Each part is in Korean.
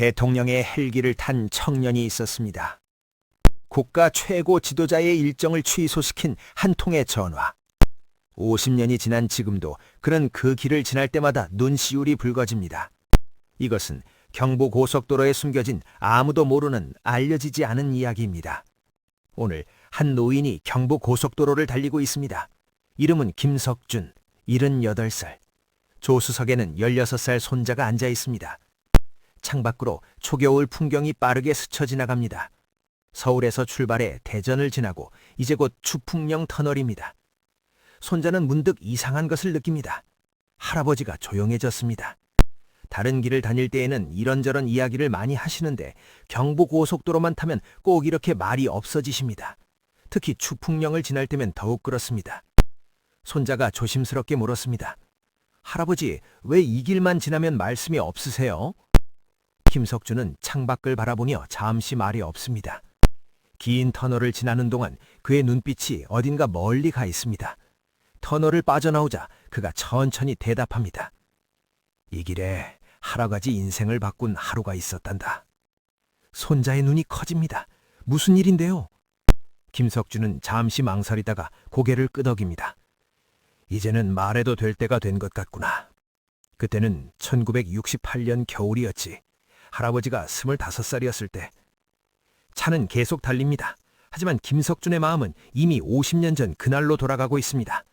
대통령의 헬기를 탄 청년이 있었습니다. 국가 최고 지도자의 일정을 취소시킨 한 통의 전화. 50년이 지난 지금도 그는 그 길을 지날 때마다 눈시울이 붉어집니다. 이것은 경부고속도로에 숨겨진 아무도 모르는 알려지지 않은 이야기입니다. 오늘 한 노인이 경부고속도로를 달리고 있습니다. 이름은 김석준, 78살. 조수석에는 16살 손자가 앉아 있습니다. 창밖으로 초겨울 풍경이 빠르게 스쳐 지나갑니다. 서울에서 출발해 대전을 지나고 이제 곧 추풍령 터널입니다. 손자는 문득 이상한 것을 느낍니다. 할아버지가 조용해졌습니다. 다른 길을 다닐 때에는 이런저런 이야기를 많이 하시는데 경부고속도로만 타면 꼭 이렇게 말이 없어지십니다. 특히 추풍령을 지날 때면 더욱 그렇습니다. 손자가 조심스럽게 물었습니다. 할아버지, 왜 이 길만 지나면 말씀이 없으세요? 김석준은 창밖을 바라보며 잠시 말이 없습니다. 긴 터널을 지나는 동안 그의 눈빛이 어딘가 멀리 가 있습니다. 터널을 빠져나오자 그가 천천히 대답합니다. 이 길에 할아버지 인생을 바꾼 하루가 있었단다. 손자의 눈이 커집니다. 무슨 일인데요? 김석준은 잠시 망설이다가 고개를 끄덕입니다. 이제는 말해도 될 때가 된 것 같구나. 그때는 1968년 겨울이었지. 할아버지가 25살이었을 때. 차는 계속 달립니다. 하지만 김석준의 마음은 이미 50년 전 그날로 돌아가고 있습니다.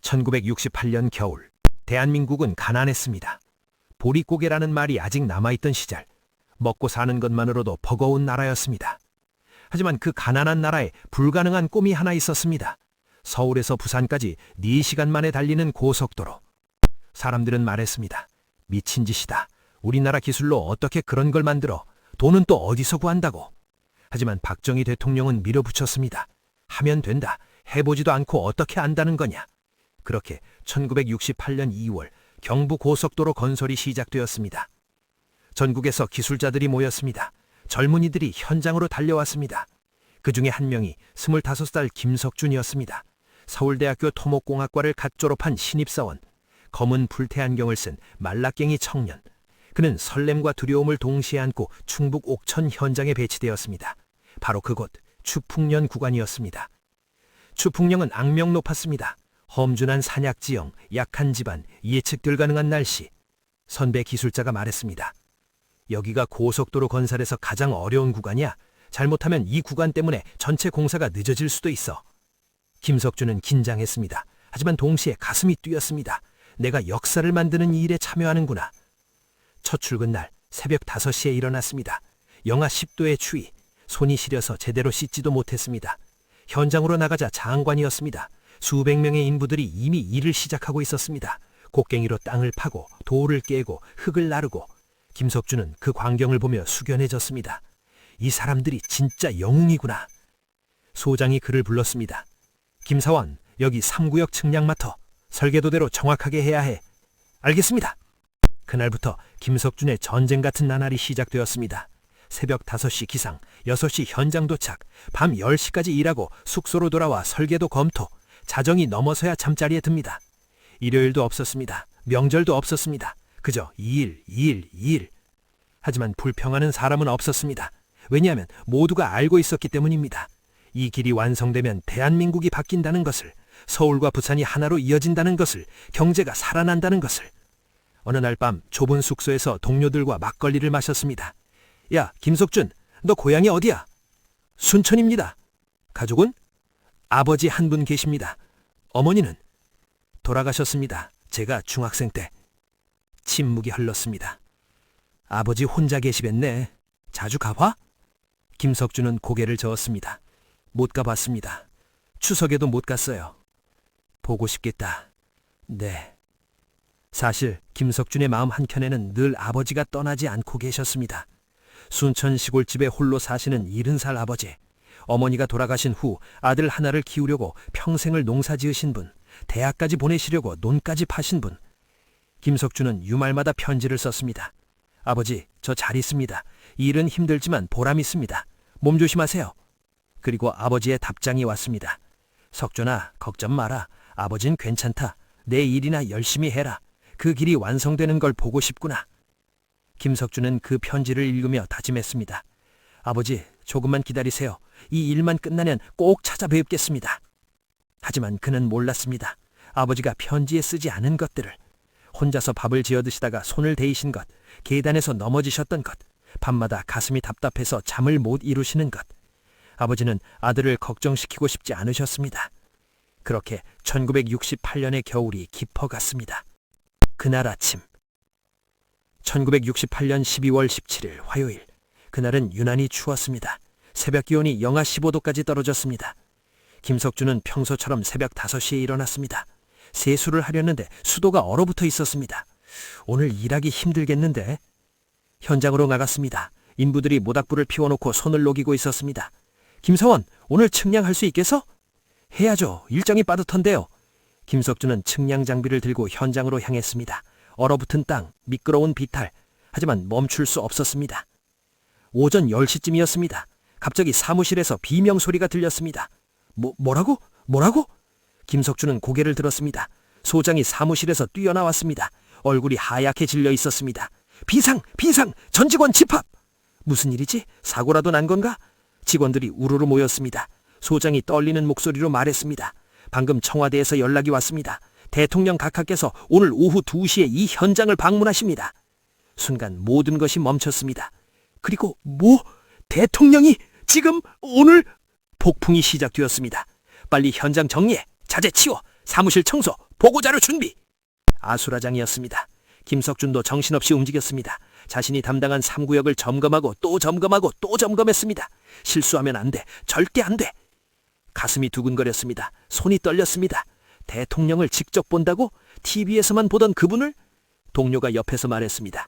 1968년 겨울, 대한민국은 가난했습니다. 보릿고개라는 말이 아직 남아있던 시절, 먹고 사는 것만으로도 버거운 나라였습니다. 하지만 그 가난한 나라에 불가능한 꿈이 하나 있었습니다. 서울에서 부산까지 4시간 만에 달리는 고속도로. 사람들은 말했습니다. 미친 짓이다. 우리나라 기술로 어떻게 그런 걸 만들어? 돈은 또 어디서 구한다고? 하지만 박정희 대통령은 밀어붙였습니다. 하면 된다. 해보지도 않고 어떻게 안다는 거냐? 그렇게 1968년 2월 경부고속도로 건설이 시작되었습니다. 전국에서 기술자들이 모였습니다. 젊은이들이 현장으로 달려왔습니다. 그 중에 한 명이 25살 김석준이었습니다. 서울대학교 토목공학과를 갓 졸업한 신입사원, 검은 불태 안경을 쓴 말라깽이 청년. 그는 설렘과 두려움을 동시에 안고 충북 옥천 현장에 배치되었습니다. 바로 그곳 추풍령 구간이었습니다. 추풍령은 악명 높았습니다. 험준한 산약지형, 약한 지반, 예측 불가능한 날씨. 선배 기술자가 말했습니다. 여기가 고속도로 건설에서 가장 어려운 구간이야. 잘못하면 이 구간 때문에 전체 공사가 늦어질 수도 있어. 김석준은 긴장했습니다. 하지만 동시에 가슴이 뛰었습니다. 내가 역사를 만드는 이 일에 참여하는구나. 첫 출근 날 새벽 5시에 일어났습니다. 영하 10도의 추위, 손이 시려서 제대로 씻지도 못했습니다. 현장으로 나가자 장관이었습니다. 수백 명의 인부들이 이미 일을 시작하고 있었습니다. 곡괭이로 땅을 파고 돌을 깨고 흙을 나르고. 김석준은 그 광경을 보며 숙연해졌습니다. 이 사람들이 진짜 영웅이구나. 소장이 그를 불렀습니다. 김사원, 여기 3구역 측량마터. 설계도대로 정확하게 해야 해. 알겠습니다. 그날부터 김석준의 전쟁 같은 나날이 시작되었습니다. 새벽 5시 기상, 6시 현장 도착, 밤 10시까지 일하고 숙소로 돌아와 설계도 검토, 자정이 넘어서야 잠자리에 듭니다. 일요일도 없었습니다. 명절도 없었습니다. 그저 이 일. 하지만 불평하는 사람은 없었습니다. 왜냐하면 모두가 알고 있었기 때문입니다. 이 길이 완성되면 대한민국이 바뀐다는 것을, 서울과 부산이 하나로 이어진다는 것을, 경제가 살아난다는 것을. 어느 날 밤 좁은 숙소에서 동료들과 막걸리를 마셨습니다. 야, 김석준, 너 고향이 어디야? 순천입니다. 가족은? 아버지 한 분 계십니다. 어머니는? 돌아가셨습니다. 제가 중학생 때. 침묵이 흘렀습니다. 아버지 혼자 계시겠네. 자주 가봐? 김석준은 고개를 저었습니다. 못 가봤습니다. 추석에도 못 갔어요. 보고 싶겠다. 네. 사실 김석준의 마음 한켠에는 늘 아버지가 떠나지 않고 계셨습니다. 순천 시골집에 홀로 사시는 70살 아버지. 어머니가 돌아가신 후 아들 하나를 키우려고 평생을 농사 지으신 분, 대학까지 보내시려고 논까지 파신 분. 김석준은 유말마다 편지를 썼습니다. 아버지, 저 잘 있습니다. 일은 힘들지만 보람 있습니다. 몸 조심하세요. 그리고 아버지의 답장이 왔습니다. 석준아, 걱정 마라. 아버진 괜찮다. 내 일이나 열심히 해라. 그 길이 완성되는 걸 보고 싶구나. 김석준은 그 편지를 읽으며 다짐했습니다. 아버지, 조금만 기다리세요. 이 일만 끝나면 꼭 찾아뵙겠습니다. 하지만 그는 몰랐습니다. 아버지가 편지에 쓰지 않은 것들을. 혼자서 밥을 지어 드시다가 손을 데이신 것, 계단에서 넘어지셨던 것, 밤마다 가슴이 답답해서 잠을 못 이루시는 것. 아버지는 아들을 걱정시키고 싶지 않으셨습니다. 그렇게 1968년의 겨울이 깊어갔습니다. 그날 아침 1968년 12월 17일 화요일, 그날은 유난히 추웠습니다. 새벽 기온이 영하 15도까지 떨어졌습니다. 김석준은 평소처럼 새벽 5시에 일어났습니다. 세수를 하려는데 수도가 얼어붙어 있었습니다. 오늘 일하기 힘들겠는데? 현장으로 나갔습니다. 인부들이 모닥불을 피워놓고 손을 녹이고 있었습니다. 김서원, 오늘 측량할 수 있겠어? 해야죠. 일정이 빠듯한데요. 김석준은 측량 장비를 들고 현장으로 향했습니다. 얼어붙은 땅, 미끄러운 비탈. 하지만 멈출 수 없었습니다. 오전 10시쯤이었습니다. 갑자기 사무실에서 비명 소리가 들렸습니다. 뭐라고? 김석준은 고개를 들었습니다. 소장이 사무실에서 뛰어나왔습니다. 얼굴이 하얗게 질려 있었습니다. 비상! 전 직원 집합! 무슨 일이지? 사고라도 난 건가? 직원들이 우르르 모였습니다. 소장이 떨리는 목소리로 말했습니다. 방금 청와대에서 연락이 왔습니다. 대통령 각하께서 오늘 오후 2시에 이 현장을 방문하십니다. 순간 모든 것이 멈췄습니다. 그리고 대통령이 지금 오늘? 폭풍이 시작되었습니다. 빨리 현장 정리해, 자재 치워, 사무실 청소, 보고자료 준비. 아수라장이었습니다. 김석준도 정신없이 움직였습니다. 자신이 담당한 3구역을 점검하고 또 점검했습니다. 실수하면 안 돼, 절대 안 돼. 가슴이 두근거렸습니다. 손이 떨렸습니다. 대통령을 직접 본다고? TV에서만 보던 그분을? 동료가 옆에서 말했습니다.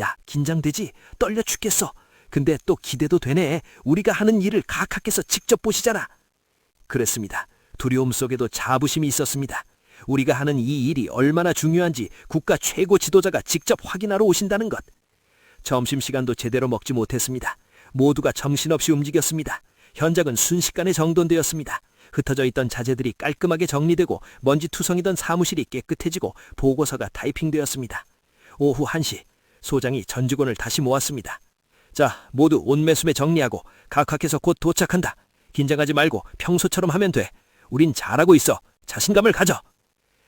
야, 긴장되지? 떨려 죽겠어. 근데 또 기대도 되네. 우리가 하는 일을 각하께서 직접 보시잖아. 그랬습니다. 두려움 속에도 자부심이 있었습니다. 우리가 하는 이 일이 얼마나 중요한지 국가 최고 지도자가 직접 확인하러 오신다는 것. 점심시간도 제대로 먹지 못했습니다. 모두가 정신없이 움직였습니다. 현장은 순식간에 정돈되었습니다. 흩어져 있던 자재들이 깔끔하게 정리되고 먼지 투성이던 사무실이 깨끗해지고 보고서가 타이핑되었습니다. 오후 1시, 소장이 전 직원을 다시 모았습니다. 자, 모두 옷매수매 정리하고 각하께서 곧 도착한다. 긴장하지 말고 평소처럼 하면 돼. 우린 잘하고 있어. 자신감을 가져.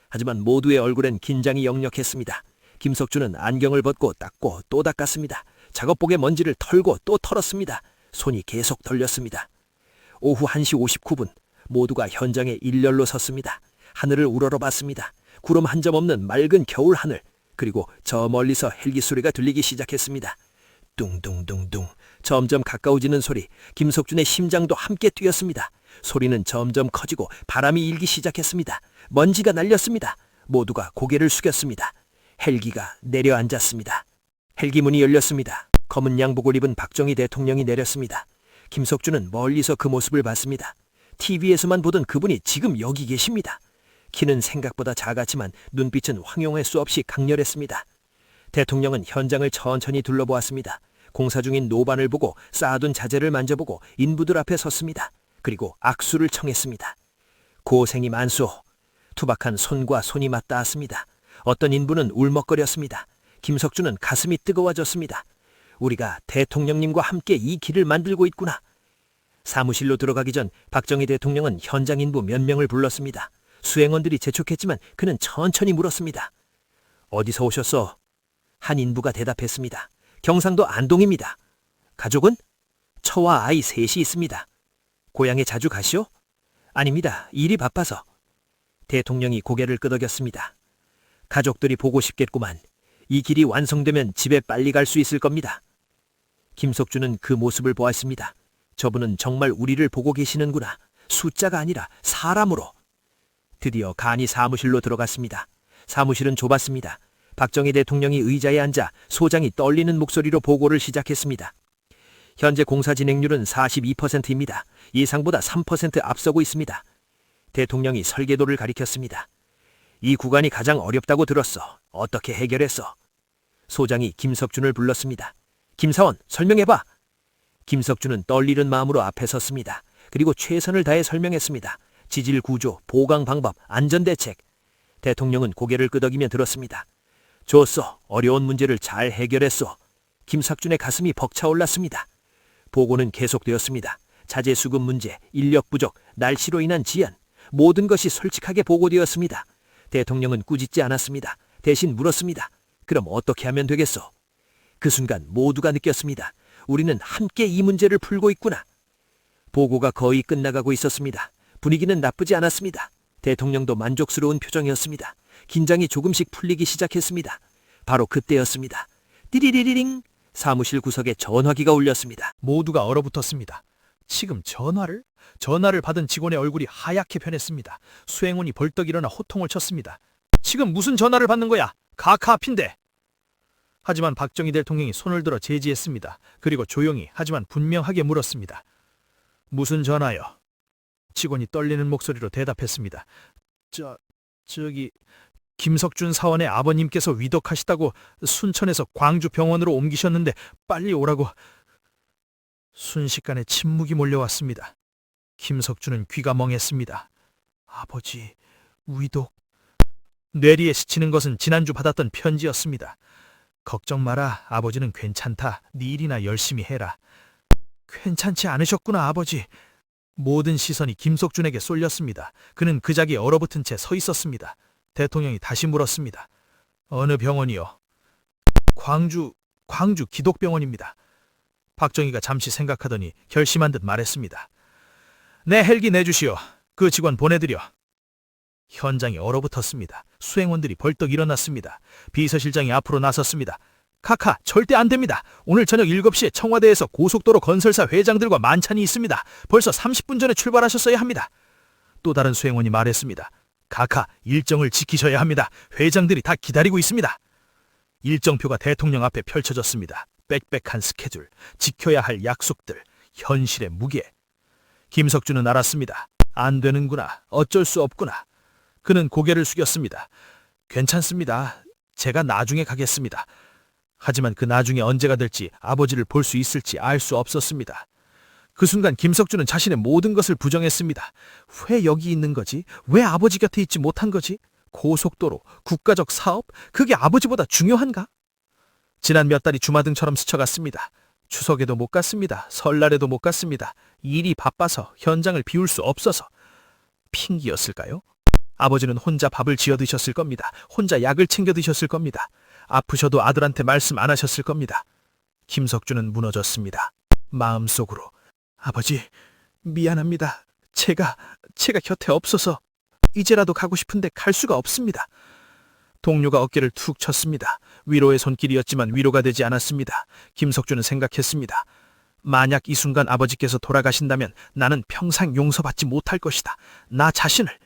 하지만 모두의 얼굴엔 긴장이 역력했습니다. 김석준은 안경을 벗고 닦고 또 닦았습니다. 작업복에 먼지를 털고 또 털었습니다. 손이 계속 떨렸습니다. 오후 1시 59분, 모두가 현장에 일렬로 섰습니다. 하늘을 우러러봤습니다. 구름 한 점 없는 맑은 겨울 하늘, 그리고 저 멀리서 헬기 소리가 들리기 시작했습니다. 둥둥둥둥, 점점 가까워지는 소리. 김석준의 심장도 함께 뛰었습니다. 소리는 점점 커지고 바람이 일기 시작했습니다. 먼지가 날렸습니다. 모두가 고개를 숙였습니다. 헬기가 내려앉았습니다. 헬기 문이 열렸습니다. 검은 양복을 입은 박정희 대통령이 내렸습니다. 김석준은 멀리서 그 모습을 봤습니다. TV에서만 보던 그분이 지금 여기 계십니다. 키는 생각보다 작았지만 눈빛은 황용할 수 없이 강렬했습니다. 대통령은 현장을 천천히 둘러보았습니다. 공사 중인 노반을 보고 쌓아둔 자재를 만져보고 인부들 앞에 섰습니다. 그리고 악수를 청했습니다. 고생이 많소. 투박한 손과 손이 맞닿았습니다. 어떤 인부는 울먹거렸습니다. 김석준은 가슴이 뜨거워졌습니다. 우리가 대통령님과 함께 이 길을 만들고 있구나. 사무실로 들어가기 전 박정희 대통령은 현장 인부 몇 명을 불렀습니다. 수행원들이 재촉했지만 그는 천천히 물었습니다. 어디서 오셨어? 한 인부가 대답했습니다. 경상도 안동입니다. 가족은? 처와 아이 셋이 있습니다. 고향에 자주 가시오? 아닙니다. 일이 바빠서. 대통령이 고개를 끄덕였습니다. 가족들이 보고 싶겠구만. 이 길이 완성되면 집에 빨리 갈 수 있을 겁니다. 김석준은 그 모습을 보았습니다. 저분은 정말 우리를 보고 계시는구나. 숫자가 아니라 사람으로. 드디어 간이 사무실로 들어갔습니다. 사무실은 좁았습니다. 박정희 대통령이 의자에 앉아 소장이 떨리는 목소리로 보고를 시작했습니다. 현재 공사 진행률은 42%입니다. 예상보다 3% 앞서고 있습니다. 대통령이 설계도를 가리켰습니다. 이 구간이 가장 어렵다고 들었어. 어떻게 해결했어? 소장이 김석준을 불렀습니다. 김사원, 설명해봐. 김석준은 떨리는 마음으로 앞에 섰습니다. 그리고 최선을 다해 설명했습니다. 지질 구조, 보강 방법, 안전대책. 대통령은 고개를 끄덕이며 들었습니다. 좋소. 어려운 문제를 잘 해결했소. 김석준의 가슴이 벅차올랐습니다. 보고는 계속되었습니다. 자재 수급 문제, 인력 부족, 날씨로 인한 지연, 모든 것이 솔직하게 보고되었습니다. 대통령은 꾸짖지 않았습니다. 대신 물었습니다. 그럼 어떻게 하면 되겠소? 그 순간 모두가 느꼈습니다. 우리는 함께 이 문제를 풀고 있구나. 보고가 거의 끝나가고 있었습니다. 분위기는 나쁘지 않았습니다. 대통령도 만족스러운 표정이었습니다. 긴장이 조금씩 풀리기 시작했습니다. 바로 그때였습니다. 띠리리리링! 사무실 구석에 전화기가 울렸습니다. 모두가 얼어붙었습니다. 지금 전화를 받은 직원의 얼굴이 하얗게 변했습니다. 수행원이 벌떡 일어나 호통을 쳤습니다. 지금 무슨 전화를 받는 거야? 카카 앞인데. 하지만 박정희 대통령이 손을 들어 제지했습니다. 그리고 조용히 하지만 분명하게 물었습니다. 무슨 전화요? 직원이 떨리는 목소리로 대답했습니다. 저기 김석준 사원의 아버님께서 위독하시다고 순천에서 광주 병원으로 옮기셨는데 빨리 오라고. 순식간에 침묵이 몰려왔습니다. 김석준은 귀가 멍했습니다. 아버지, 위독. 뇌리에 스치는 것은 지난주 받았던 편지였습니다. 걱정 마라, 아버지는 괜찮다. 네 일이나 열심히 해라. 괜찮지 않으셨구나, 아버지. 모든 시선이 김석준에게 쏠렸습니다. 그는 그 자리에 얼어붙은 채 서 있었습니다. 대통령이 다시 물었습니다. 어느 병원이요? 광주 기독병원입니다. 박정희가 잠시 생각하더니 결심한 듯 말했습니다. 네, 헬기 내주시오. 그 직원 보내드려. 현장이 얼어붙었습니다. 수행원들이 벌떡 일어났습니다. 비서실장이 앞으로 나섰습니다. 카카, 절대 안 됩니다. 오늘 저녁 7시에 청와대에서 고속도로 건설사 회장들과 만찬이 있습니다. 벌써 30분 전에 출발하셨어야 합니다. 또 다른 수행원이 말했습니다. 카카, 일정을 지키셔야 합니다. 회장들이 다 기다리고 있습니다. 일정표가 대통령 앞에 펼쳐졌습니다. 빽빽한 스케줄, 지켜야 할 약속들, 현실의 무게. 김석준은 알았습니다. 안 되는구나. 어쩔 수 없구나. 그는 고개를 숙였습니다. 괜찮습니다. 제가 나중에 가겠습니다. 하지만 그 나중에 언제가 될지, 아버지를 볼 수 있을지 알 수 없었습니다. 그 순간 김석준은 자신의 모든 것을 부정했습니다. 왜 여기 있는 거지? 왜 아버지 곁에 있지 못한 거지? 고속도로, 국가적 사업, 그게 아버지보다 중요한가? 지난 몇 달이 주마등처럼 스쳐갔습니다. 추석에도 못 갔습니다. 설날에도 못 갔습니다. 일이 바빠서 현장을 비울 수 없어서. 핑계였을까요? 아버지는 혼자 밥을 지어 드셨을 겁니다. 혼자 약을 챙겨 드셨을 겁니다. 아프셔도 아들한테 말씀 안 하셨을 겁니다. 김석준은 무너졌습니다. 마음속으로 아버지, 미안합니다. 제가 곁에 없어서 이제라도 가고 싶은데 갈 수가 없습니다. 동료가 어깨를 툭 쳤습니다. 위로의 손길이었지만 위로가 되지 않았습니다. 김석준은 생각했습니다. 만약 이 순간 아버지께서 돌아가신다면 나는 평생 용서받지 못할 것이다. 나 자신을.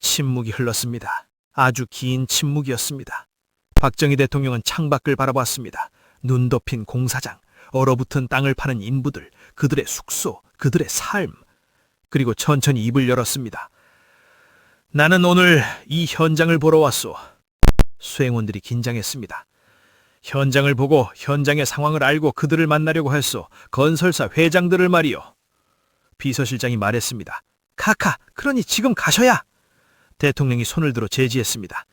침묵이 흘렀습니다. 아주 긴 침묵이었습니다. 박정희 대통령은 창밖을 바라보았습니다. 눈 덮인 공사장, 얼어붙은 땅을 파는 인부들, 그들의 숙소, 그들의 삶. 그리고 천천히 입을 열었습니다. 나는 오늘 이 현장을 보러 왔소. 수행원들이 긴장했습니다. 현장을 보고 현장의 상황을 알고 그들을 만나려고 했소. 건설사 회장들을 말이요. 비서실장이 말했습니다. 카카, 그러니 지금 가셔야. 대통령이 손을 들어 제지했습니다.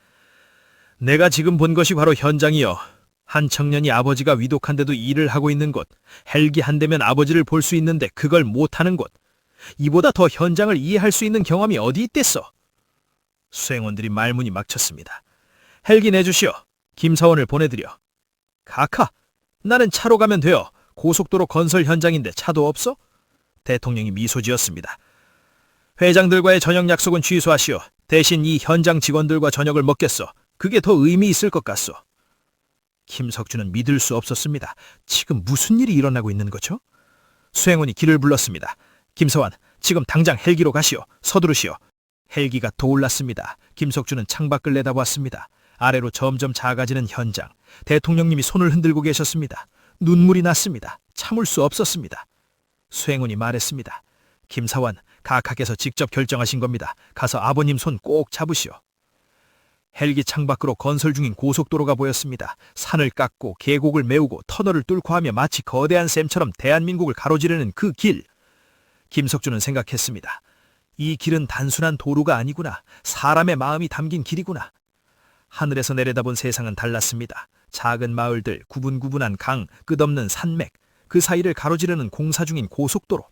내가 지금 본 것이 바로 현장이요. 한 청년이 아버지가 위독한데도 일을 하고 있는 곳, 헬기 한 대면 아버지를 볼 수 있는데 그걸 못하는 곳. 이보다 더 현장을 이해할 수 있는 경험이 어디 있댔어? 수행원들이 말문이 막혔습니다. 헬기 내주시오. 김사원을 보내드려. 카카, 나는 차로 가면 돼요. 고속도로 건설 현장인데 차도 없어? 대통령이 미소 지었습니다. 회장들과의 저녁 약속은 취소하시오. 대신 이 현장 직원들과 저녁을 먹겠소. 그게 더 의미 있을 것 같소. 김석준은 믿을 수 없었습니다. 지금 무슨 일이 일어나고 있는 거죠? 수행원이 길을 불렀습니다. 김서환, 지금 당장 헬기로 가시오. 서두르시오. 헬기가 떠올랐습니다. 김석준은 창밖을 내다보았습니다. 아래로 점점 작아지는 현장. 대통령님이 손을 흔들고 계셨습니다. 눈물이 났습니다. 참을 수 없었습니다. 수행원이 말했습니다. 김사환, 각하께서 직접 결정하신 겁니다. 가서 아버님 손 꼭 잡으시오. 헬기 창밖으로 건설 중인 고속도로가 보였습니다. 산을 깎고 계곡을 메우고 터널을 뚫고 하며 마치 거대한 샘처럼 대한민국을 가로지르는 그 길. 김석준은 생각했습니다. 이 길은 단순한 도로가 아니구나. 사람의 마음이 담긴 길이구나. 하늘에서 내려다본 세상은 달랐습니다. 작은 마을들, 구분구분한 강, 끝없는 산맥, 그 사이를 가로지르는 공사 중인 고속도로.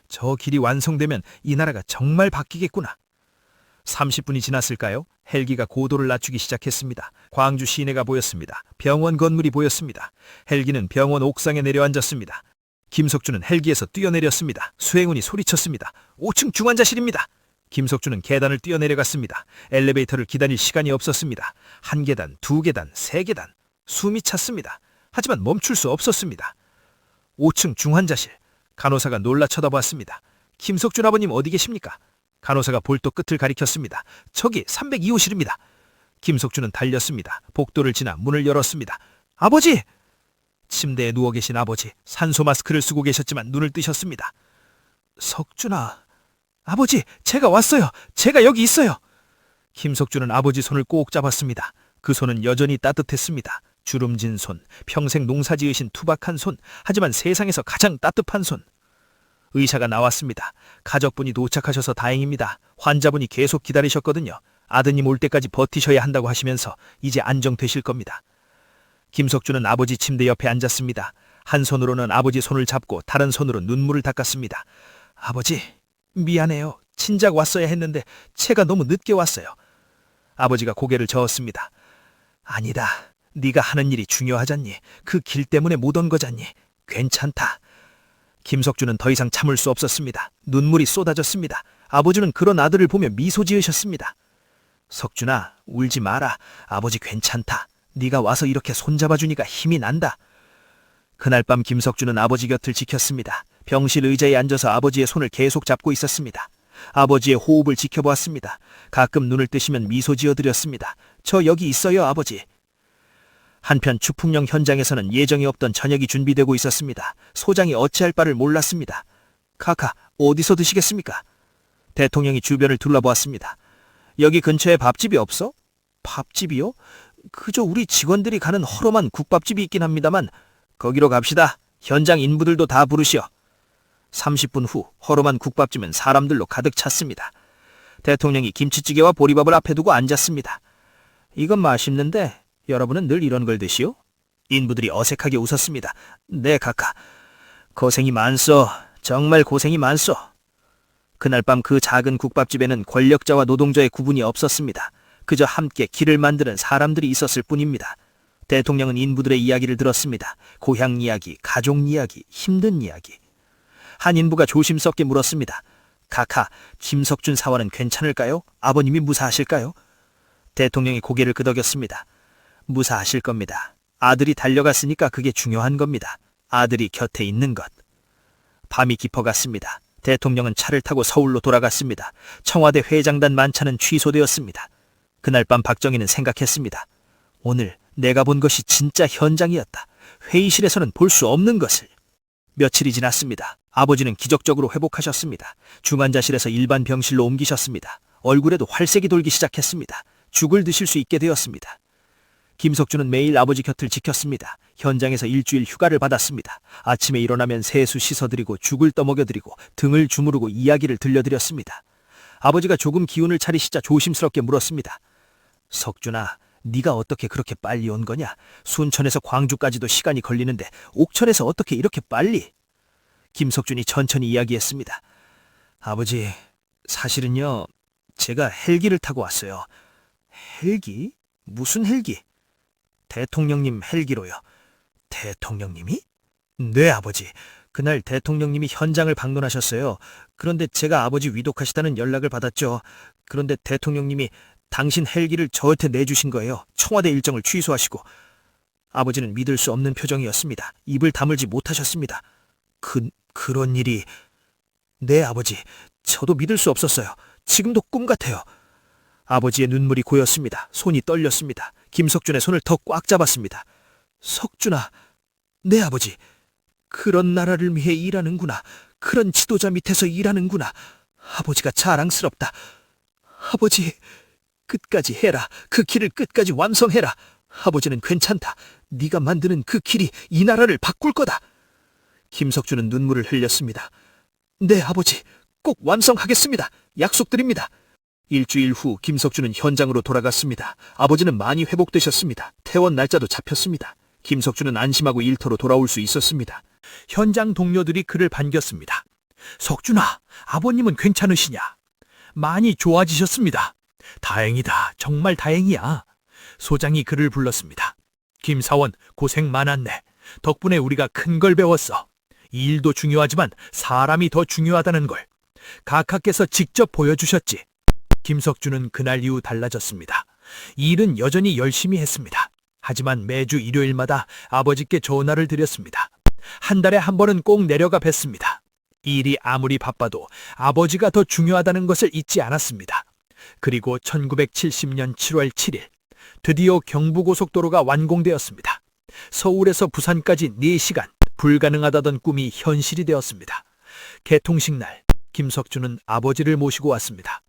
저 길이 완성되면 이 나라가 정말 바뀌겠구나. 30분이 지났을까요? 헬기가 고도를 낮추기 시작했습니다. 광주 시내가 보였습니다. 병원 건물이 보였습니다. 헬기는 병원 옥상에 내려앉았습니다. 김석주는 헬기에서 뛰어내렸습니다. 수행원이 소리쳤습니다. 5층 중환자실입니다. 김석주는 계단을 뛰어내려갔습니다. 엘리베이터를 기다릴 시간이 없었습니다. 1계단, 2계단, 3계단. 숨이 찼습니다. 하지만 멈출 수 없었습니다. 5층 중환자실. 간호사가 놀라 쳐다보았습니다. 김석준 아버님 어디 계십니까? 간호사가 볼록 끝을 가리켰습니다. 저기 302호실입니다. 김석준은 달렸습니다. 복도를 지나 문을 열었습니다. 아버지! 침대에 누워 계신 아버지, 산소 마스크를 쓰고 계셨지만 눈을 뜨셨습니다. 석준아, 아버지, 제가 왔어요. 제가 여기 있어요. 김석준은 아버지 손을 꼭 잡았습니다. 그 손은 여전히 따뜻했습니다. 주름진 손, 평생 농사 지으신 투박한 손, 하지만 세상에서 가장 따뜻한 손. 의사가 나왔습니다. 가족분이 도착하셔서 다행입니다. 환자분이 계속 기다리셨거든요. 아드님 올 때까지 버티셔야 한다고 하시면서 이제 안정되실 겁니다. 김석준은 아버지 침대 옆에 앉았습니다. 한 손으로는 아버지 손을 잡고 다른 손으로 눈물을 닦았습니다. 아버지, 미안해요. 진작 왔어야 했는데 제가 너무 늦게 왔어요. 아버지가 고개를 저었습니다. 아니다. 네가 하는 일이 중요하잖니. 그 길 때문에 못 온 거잖니. 괜찮다. 김석준은 더 이상 참을 수 없었습니다. 눈물이 쏟아졌습니다. 아버지는 그런 아들을 보며 미소 지으셨습니다. 석준아, 울지 마라. 아버지 괜찮다. 네가 와서 이렇게 손잡아주니까 힘이 난다. 그날 밤 김석준은 아버지 곁을 지켰습니다. 병실 의자에 앉아서 아버지의 손을 계속 잡고 있었습니다. 아버지의 호흡을 지켜보았습니다. 가끔 눈을 뜨시면 미소 지어드렸습니다. 저 여기 있어요, 아버지. 한편 추풍령 현장에서는 예정이 없던 저녁이 준비되고 있었습니다. 소장이 어찌할 바를 몰랐습니다. 카카, 어디서 드시겠습니까? 대통령이 주변을 둘러보았습니다. 여기 근처에 밥집이 없어? 밥집이요? 그저 우리 직원들이 가는 허름한 국밥집이 있긴 합니다만 거기로 갑시다. 현장 인부들도 다 부르시오. 30분 후 허름한 국밥집은 사람들로 가득 찼습니다. 대통령이 김치찌개와 보리밥을 앞에 두고 앉았습니다. 이건 맛있는데 여러분은 늘 이런 걸 드시오? 인부들이 어색하게 웃었습니다. 네, 카카. 고생이 많소. 정말 고생이 많소. 그날 밤 그 작은 국밥집에는 권력자와 노동자의 구분이 없었습니다. 그저 함께 길을 만드는 사람들이 있었을 뿐입니다. 대통령은 인부들의 이야기를 들었습니다. 고향 이야기, 가족 이야기, 힘든 이야기. 한 인부가 조심스럽게 물었습니다. 카카, 김석준 사원은 괜찮을까요? 아버님이 무사하실까요? 대통령이 고개를 끄덕였습니다. 무사하실 겁니다. 아들이 달려갔으니까 그게 중요한 겁니다. 아들이 곁에 있는 것. 밤이 깊어갔습니다. 대통령은 차를 타고 서울로 돌아갔습니다. 청와대 회장단 만찬은 취소되었습니다. 그날 밤 박정희는 생각했습니다. 오늘 내가 본 것이 진짜 현장이었다. 회의실에서는 볼 수 없는 것을. 며칠이 지났습니다. 아버지는 기적적으로 회복하셨습니다. 중환자실에서 일반 병실로 옮기셨습니다. 얼굴에도 활색이 돌기 시작했습니다. 죽을 드실 수 있게 되었습니다. 김석준은 매일 아버지 곁을 지켰습니다. 현장에서 일주일 휴가를 받았습니다. 아침에 일어나면 세수 씻어드리고 죽을 떠먹여드리고 등을 주무르고 이야기를 들려드렸습니다. 아버지가 조금 기운을 차리시자 조심스럽게 물었습니다. 석준아, 네가 어떻게 그렇게 빨리 온 거냐? 순천에서 광주까지도 시간이 걸리는데 옥천에서 어떻게 이렇게 빨리? 김석준이 천천히 이야기했습니다. 아버지, 사실은요, 제가 헬기를 타고 왔어요. 헬기? 무슨 헬기? 대통령님 헬기로요. 대통령님이? 네, 아버지. 그날 대통령님이 현장을 방문하셨어요. 그런데 제가 아버지 위독하시다는 연락을 받았죠. 그런데 대통령님이 당신 헬기를 저한테 내주신 거예요. 청와대 일정을 취소하시고. 아버지는 믿을 수 없는 표정이었습니다. 입을 다물지 못하셨습니다. 그런 일이... 네, 아버지. 저도 믿을 수 없었어요. 지금도 꿈 같아요. 아버지의 눈물이 고였습니다. 손이 떨렸습니다. 김석준의 손을 더 꽉 잡았습니다. 석준아, 네, 아버지. 그런 나라를 위해 일하는구나. 그런 지도자 밑에서 일하는구나. 아버지가 자랑스럽다. 아버지, 끝까지 해라. 그 길을 끝까지 완성해라. 아버지는 괜찮다. 네가 만드는 그 길이 이 나라를 바꿀 거다. 김석준은 눈물을 흘렸습니다. 네, 아버지. 꼭 완성하겠습니다. 약속드립니다. 일주일 후 김석준은 현장으로 돌아갔습니다. 아버지는 많이 회복되셨습니다. 퇴원 날짜도 잡혔습니다. 김석준은 안심하고 일터로 돌아올 수 있었습니다. 현장 동료들이 그를 반겼습니다. 석준아, 아버님은 괜찮으시냐? 많이 좋아지셨습니다. 다행이다. 정말 다행이야. 소장이 그를 불렀습니다. 김사원, 고생 많았네. 덕분에 우리가 큰 걸 배웠어. 이 일도 중요하지만 사람이 더 중요하다는 걸 각하께서 직접 보여주셨지. 김석준은 그날 이후 달라졌습니다. 이 일은 여전히 열심히 했습니다. 하지만 매주 일요일마다 아버지께 전화를 드렸습니다. 한 달에 한 번은 꼭 내려가 뵀습니다. 이 일이 아무리 바빠도 아버지가 더 중요하다는 것을 잊지 않았습니다. 그리고 1970년 7월 7일 드디어 경부고속도로가 완공되었습니다. 서울에서 부산까지 4시간, 불가능하다던 꿈이 현실이 되었습니다. 개통식 날 김석준은 아버지를 모시고 왔습니다.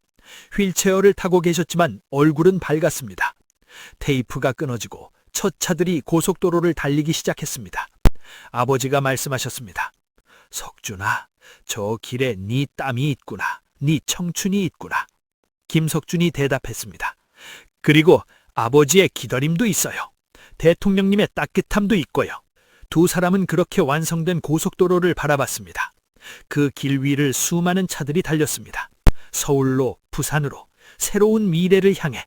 휠체어를 타고 계셨지만 얼굴은 밝았습니다. 테이프가 끊어지고 첫 차들이 고속도로를 달리기 시작했습니다. 아버지가 말씀하셨습니다. 석준아, 저 길에 네 땀이 있구나. 네 청춘이 있구나. 김석준이 대답했습니다. 그리고 아버지의 기다림도 있어요. 대통령님의 따뜻함도 있고요. 두 사람은 그렇게 완성된 고속도로를 바라봤습니다. 그 길 위를 수많은 차들이 달렸습니다. 서울로, 부산으로, 새로운 미래를 향해.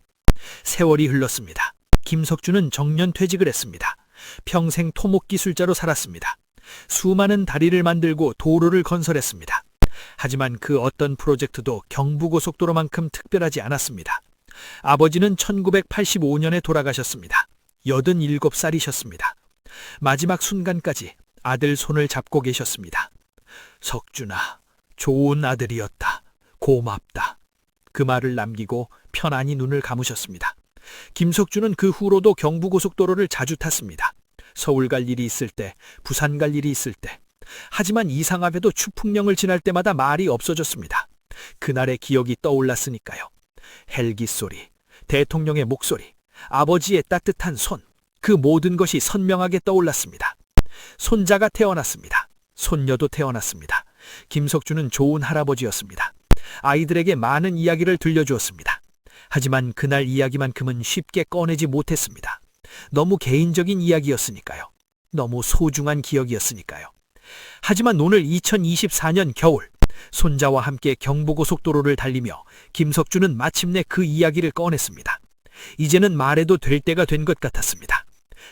세월이 흘렀습니다. 김석준은 정년퇴직을 했습니다. 평생 토목기술자로 살았습니다. 수많은 다리를 만들고 도로를 건설했습니다. 하지만 그 어떤 프로젝트도 경부고속도로만큼 특별하지 않았습니다. 아버지는 1985년에 돌아가셨습니다. 87살이셨습니다. 마지막 순간까지 아들 손을 잡고 계셨습니다. 석준아, 좋은 아들이었다. 고맙다. 그 말을 남기고 편안히 눈을 감으셨습니다. 김석준은 그 후로도 경부고속도로를 자주 탔습니다. 서울 갈 일이 있을 때, 부산 갈 일이 있을 때. 하지만 이상하게도 추풍령을 지날 때마다 말이 없어졌습니다. 그날의 기억이 떠올랐으니까요. 헬기 소리, 대통령의 목소리, 아버지의 따뜻한 손, 그 모든 것이 선명하게 떠올랐습니다. 손자가 태어났습니다. 손녀도 태어났습니다. 김석준은 좋은 할아버지였습니다. 아이들에게 많은 이야기를 들려주었습니다. 하지만 그날 이야기만큼은 쉽게 꺼내지 못했습니다. 너무 개인적인 이야기였으니까요. 너무 소중한 기억이었으니까요. 하지만 오늘 2024년 겨울, 손자와 함께 경부고속도로를 달리며 김석준은 마침내 그 이야기를 꺼냈습니다. 이제는 말해도 될 때가 된 것 같았습니다.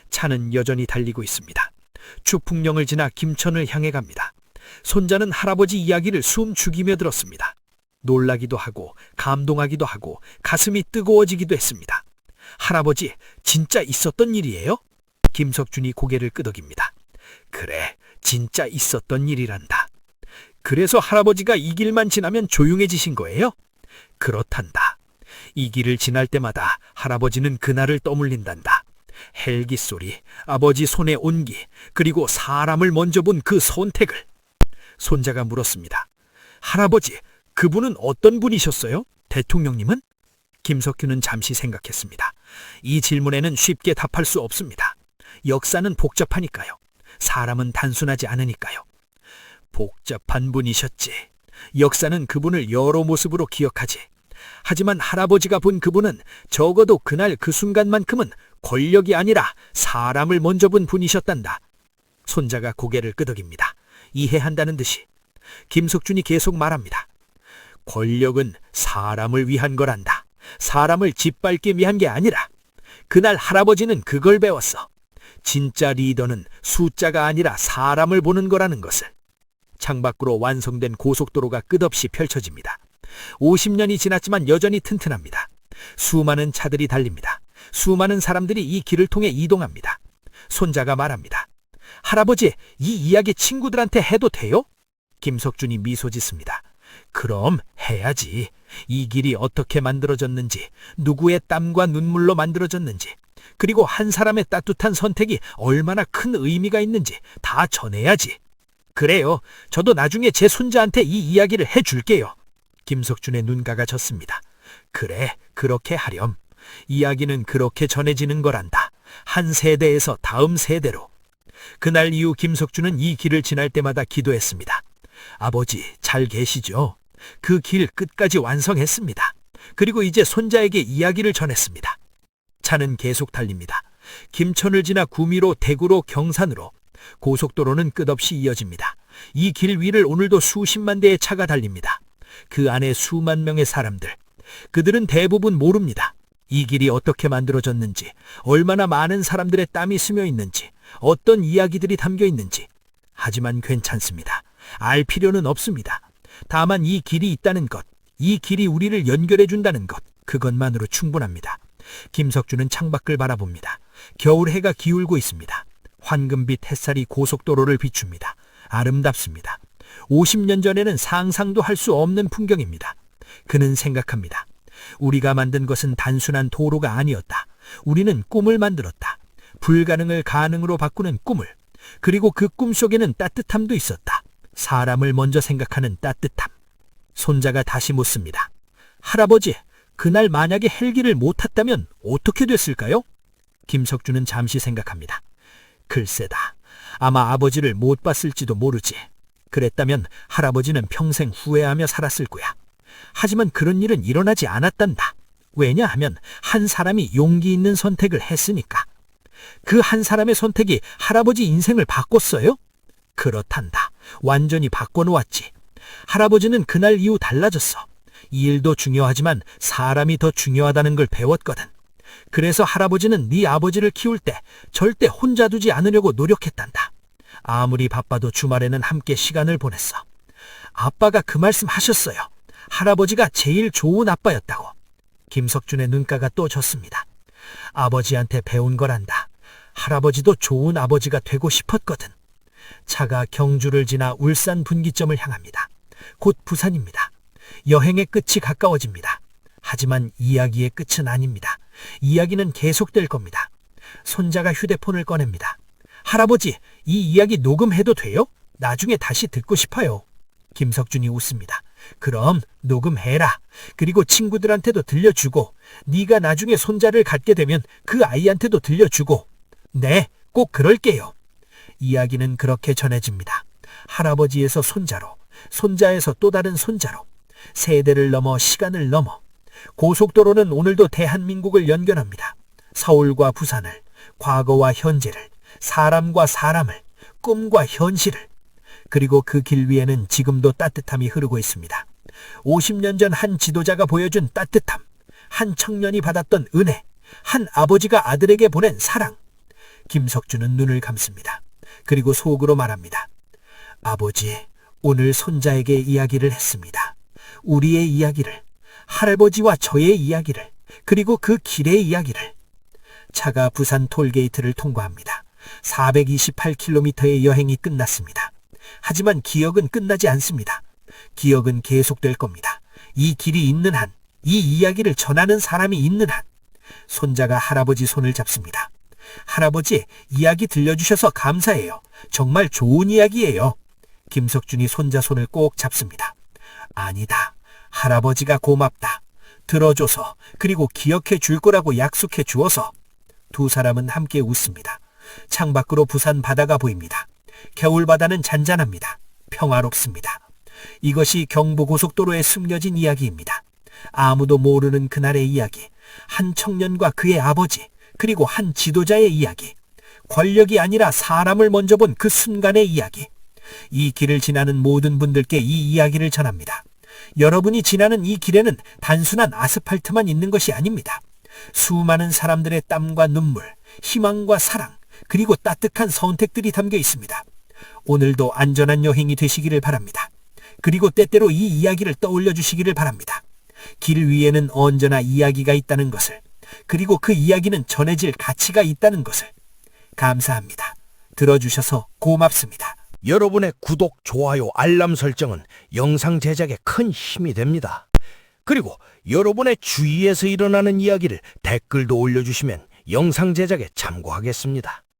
차는 여전히 달리고 있습니다. 추풍령을 지나 김천을 향해 갑니다. 손자는 할아버지 이야기를 숨 죽이며 들었습니다. 놀라기도 하고 감동하기도 하고 가슴이 뜨거워지기도 했습니다. 할아버지, 진짜 있었던 일이에요? 김석준이 고개를 끄덕입니다. 그래, 진짜 있었던 일이란다. 그래서 할아버지가 이 길만 지나면 조용해지신 거예요? 그렇단다. 이 길을 지날 때마다 할아버지는 그날을 떠올린단다. 헬기 소리, 아버지 손의 온기, 그리고 사람을 먼저 본 그 선택을. 손자가 물었습니다. 할아버지, 그분은 어떤 분이셨어요? 대통령님은? 김석규는 잠시 생각했습니다. 이 질문에는 쉽게 답할 수 없습니다. 역사는 복잡하니까요. 사람은 단순하지 않으니까요. 복잡한 분이셨지. 역사는 그분을 여러 모습으로 기억하지. 하지만 할아버지가 본 그분은 적어도 그날 그 순간만큼은 권력이 아니라 사람을 먼저 본 분이셨단다. 손자가 고개를 끄덕입니다. 이해한다는 듯이. 김석준이 계속 말합니다. 권력은 사람을 위한 거란다. 사람을 짓밟기 위한 게 아니라. 그날 할아버지는 그걸 배웠어. 진짜 리더는 숫자가 아니라 사람을 보는 거라는 것을. 창밖으로 완성된 고속도로가 끝없이 펼쳐집니다. 50년이 지났지만 여전히 튼튼합니다. 수많은 차들이 달립니다. 수많은 사람들이 이 길을 통해 이동합니다. 손자가 말합니다. 할아버지, 이 이야기 친구들한테 해도 돼요? 김석준이 미소 짓습니다. 그럼 해야지. 이 길이 어떻게 만들어졌는지, 누구의 땀과 눈물로 만들어졌는지, 그리고 한 사람의 따뜻한 선택이 얼마나 큰 의미가 있는지 다 전해야지. 그래요. 저도 나중에 제 손자한테 이 이야기를 해줄게요. 김석준의 눈가가 졌습니다. 그래, 그렇게 하렴. 이야기는 그렇게 전해지는 거란다. 한 세대에서 다음 세대로. 그날 이후 김석준은 이 길을 지날 때마다 기도했습니다. 아버지, 잘 계시죠? 그 길 끝까지 완성했습니다. 그리고 이제 손자에게 이야기를 전했습니다. 차는 계속 달립니다. 김천을 지나 구미로, 대구로, 경산으로 고속도로는 끝없이 이어집니다. 이 길 위를 오늘도 수십만 대의 차가 달립니다. 그 안에 수만 명의 사람들. 그들은 대부분 모릅니다. 이 길이 어떻게 만들어졌는지, 얼마나 많은 사람들의 땀이 스며 있는지, 어떤 이야기들이 담겨 있는지. 하지만 괜찮습니다. 알 필요는 없습니다. 다만 이 길이 있다는 것, 이 길이 우리를 연결해 준다는 것, 그것만으로 충분합니다. 김석주는 창밖을 바라봅니다. 겨울 해가 기울고 있습니다. 황금빛 햇살이 고속도로를 비춥니다. 아름답습니다. 50년 전에는 상상도 할 수 없는 풍경입니다. 그는 생각합니다. 우리가 만든 것은 단순한 도로가 아니었다. 우리는 꿈을 만들었다. 불가능을 가능으로 바꾸는 꿈을. 그리고 그 꿈 속에는 따뜻함도 있었다. 사람을 먼저 생각하는 따뜻함. 손자가 다시 묻습니다. 할아버지, 그날 만약에 헬기를 못 탔다면 어떻게 됐을까요? 김석주는 잠시 생각합니다. 글쎄다. 아마 아버지를 못 봤을지도 모르지. 그랬다면 할아버지는 평생 후회하며 살았을 거야. 하지만 그런 일은 일어나지 않았단다. 왜냐하면 한 사람이 용기 있는 선택을 했으니까. 그 한 사람의 선택이 할아버지 인생을 바꿨어요? 그렇단다. 완전히 바꿔놓았지. 할아버지는 그날 이후 달라졌어. 이 일도 중요하지만 사람이 더 중요하다는 걸 배웠거든. 그래서 할아버지는 네 아버지를 키울 때 절대 혼자 두지 않으려고 노력했단다. 아무리 바빠도 주말에는 함께 시간을 보냈어. 아빠가 그 말씀 하셨어요. 할아버지가 제일 좋은 아빠였다고. 김석준의 눈가가 또 졌습니다. 아버지한테 배운 거란다. 할아버지도 좋은 아버지가 되고 싶었거든. 차가 경주를 지나 울산 분기점을 향합니다. 곧 부산입니다. 여행의 끝이 가까워집니다. 하지만 이야기의 끝은 아닙니다. 이야기는 계속될 겁니다. 손자가 휴대폰을 꺼냅니다. 할아버지, 이 이야기 녹음해도 돼요? 나중에 다시 듣고 싶어요. 김석준이 웃습니다. 그럼 녹음해라. 그리고 친구들한테도 들려주고, 네가 나중에 손자를 갖게 되면 그 아이한테도 들려주고. 네, 꼭 그럴게요. 이야기는 그렇게 전해집니다. 할아버지에서 손자로, 손자에서 또 다른 손자로, 세대를 넘어 시간을 넘어. 고속도로는 오늘도 대한민국을 연결합니다. 서울과 부산을, 과거와 현재를, 사람과 사람을, 꿈과 현실을. 그리고 그 길 위에는 지금도 따뜻함이 흐르고 있습니다. 50년 전 한 지도자가 보여준 따뜻함, 한 청년이 받았던 은혜, 한 아버지가 아들에게 보낸 사랑. 김석주는 눈을 감습니다. 그리고 속으로 말합니다. 아버지, 오늘 손자에게 이야기를 했습니다. 우리의 이야기를, 할아버지와 저의 이야기를, 그리고 그 길의 이야기를. 차가 부산 톨게이트를 통과합니다. 428km의 여행이 끝났습니다. 하지만 기억은 끝나지 않습니다. 기억은 계속될 겁니다. 이 길이 있는 한, 이 이야기를 전하는 사람이 있는 한. 손자가 할아버지 손을 잡습니다. 할아버지, 이야기 들려주셔서 감사해요. 정말 좋은 이야기예요. 김석준이 손자 손을 꼭 잡습니다. 아니다. 할아버지가 고맙다. 들어줘서, 그리고 기억해 줄 거라고 약속해 주어서. 두 사람은 함께 웃습니다. 창밖으로 부산 바다가 보입니다. 겨울바다는 잔잔합니다. 평화롭습니다. 이것이 경부고속도로에 숨겨진 이야기입니다. 아무도 모르는 그날의 이야기. 한 청년과 그의 아버지, 그리고 한 지도자의 이야기. 권력이 아니라 사람을 먼저 본 그 순간의 이야기. 이 길을 지나는 모든 분들께 이 이야기를 전합니다. 여러분이 지나는 이 길에는 단순한 아스팔트만 있는 것이 아닙니다. 수많은 사람들의 땀과 눈물, 희망과 사랑, 그리고 따뜻한 선택들이 담겨 있습니다. 오늘도 안전한 여행이 되시기를 바랍니다. 그리고 때때로 이 이야기를 떠올려 주시기를 바랍니다. 길 위에는 언제나 이야기가 있다는 것을, 그리고 그 이야기는 전해질 가치가 있다는 것을. 감사합니다. 들어주셔서 고맙습니다. 여러분의 구독, 좋아요, 알람 설정은 영상 제작에 큰 힘이 됩니다. 그리고 여러분의 주위에서 일어나는 이야기를 댓글도 올려주시면 영상 제작에 참고하겠습니다.